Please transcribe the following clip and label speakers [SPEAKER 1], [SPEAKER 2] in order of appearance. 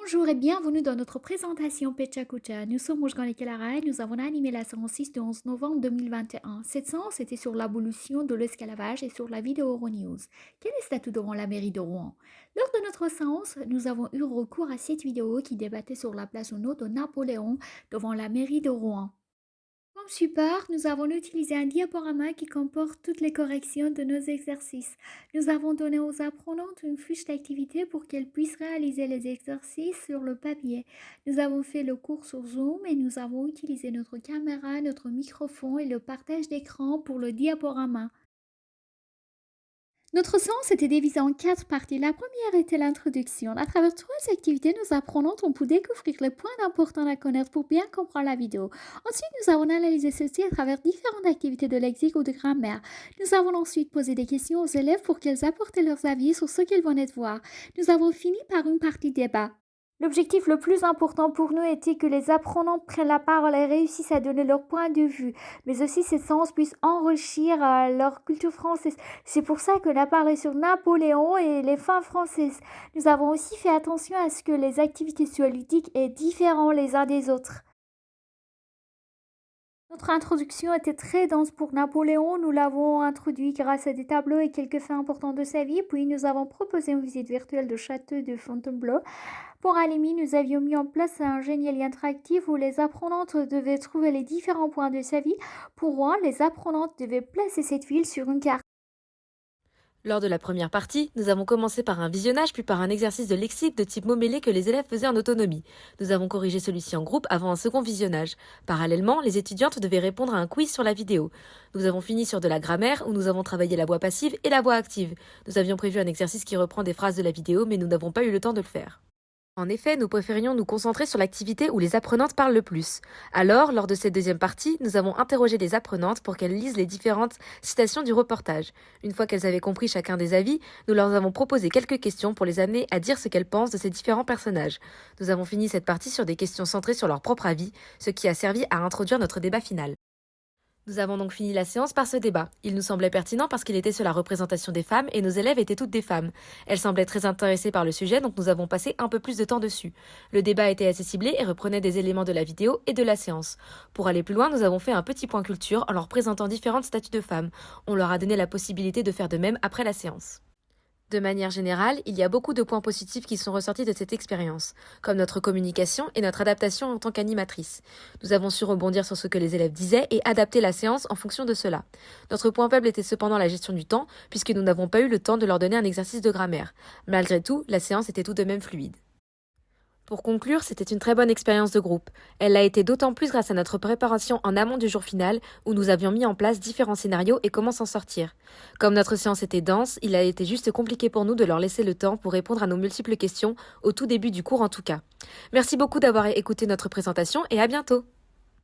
[SPEAKER 1] Bonjour et bienvenue dans notre présentation Pechakucha. Nous sommes Mojgan et Kelara et nous avons animé la séance 6 du 11 novembre 2021. Cette séance était sur l'abolition de l'esclavage et sur la vie de Euronews. Quel est le statut devant la mairie de Rouen? Lors de notre séance, nous avons eu recours à cette vidéo qui débattait sur la place au nom de Napoléon devant la mairie de Rouen. Comme support, nous avons utilisé un diaporama qui comporte toutes les corrections de nos exercices. Nous avons donné aux apprenantes une fiche d'activité pour qu'elles puissent réaliser les exercices sur le papier. Nous avons fait le cours sur Zoom et nous avons utilisé notre caméra, notre microphone et le partage d'écran pour le diaporama. Notre séance était divisée en 4 parties. La première était l'introduction. À travers 3 activités, nous apprenantes ont pu découvrir les points importants à connaître pour bien comprendre la vidéo. Ensuite, nous avons analysé ceci à travers différentes activités de lexique ou de grammaire. Nous avons ensuite posé des questions aux élèves pour qu'ils apportent leurs avis sur ce qu'ils venaient de voir. Nous avons fini par une partie débat. L'objectif le plus important pour nous était que les apprenants prennent la parole et réussissent à donner leur point de vue, mais aussi cette séance puisse enrichir leur culture française. C'est pour ça qu'on a parlé sur Napoléon et les femmes françaises. Nous avons aussi fait attention à ce que les activités soient ludiques et différentes les uns des autres. Notre introduction était très dense pour Napoléon. Nous l'avons introduit grâce à des tableaux et quelques faits importants de sa vie. Puis nous avons proposé une visite virtuelle du château de Fontainebleau. Pour Alimi, nous avions mis en place un génial interactif où les apprenantes devaient trouver les différents points de sa vie. Pour Rouen, les apprenantes devaient placer cette ville sur une carte.
[SPEAKER 2] Lors de la première partie, nous avons commencé par un visionnage puis par un exercice de lexique de type mot mêlé que les élèves faisaient en autonomie. Nous avons corrigé celui-ci en groupe avant un second visionnage. Parallèlement, les étudiantes devaient répondre à un quiz sur la vidéo. Nous avons fini sur de la grammaire où nous avons travaillé la voix passive et la voix active. Nous avions prévu un exercice qui reprend des phrases de la vidéo mais nous n'avons pas eu le temps de le faire. En effet, nous préférions nous concentrer sur l'activité où les apprenantes parlent le plus. Alors, lors de cette deuxième partie, nous avons interrogé les apprenantes pour qu'elles lisent les différentes citations du reportage. Une fois qu'elles avaient compris chacun des avis, nous leur avons proposé quelques questions pour les amener à dire ce qu'elles pensent de ces différents personnages. Nous avons fini cette partie sur des questions centrées sur leur propre avis, ce qui a servi à introduire notre débat final. Nous avons donc fini la séance par ce débat. Il nous semblait pertinent parce qu'il était sur la représentation des femmes et nos élèves étaient toutes des femmes. Elles semblaient très intéressées par le sujet, donc nous avons passé un peu plus de temps dessus. Le débat était assez ciblé et reprenait des éléments de la vidéo et de la séance. Pour aller plus loin, nous avons fait un petit point culture en leur présentant différentes statuts de femmes. On leur a donné la possibilité de faire de même après la séance. De manière générale, il y a beaucoup de points positifs qui sont ressortis de cette expérience, comme notre communication et notre adaptation en tant qu'animatrice. Nous avons su rebondir sur ce que les élèves disaient et adapter la séance en fonction de cela. Notre point faible était cependant la gestion du temps, puisque nous n'avons pas eu le temps de leur donner un exercice de grammaire. Malgré tout, la séance était tout de même fluide. Pour conclure, c'était une très bonne expérience de groupe. Elle l'a été d'autant plus grâce à notre préparation en amont du jour final, où nous avions mis en place différents scénarios et comment s'en sortir. Comme notre séance était dense, il a été juste compliqué pour nous de leur laisser le temps pour répondre à nos multiples questions, au tout début du cours en tout cas. Merci beaucoup d'avoir écouté notre présentation et à bientôt!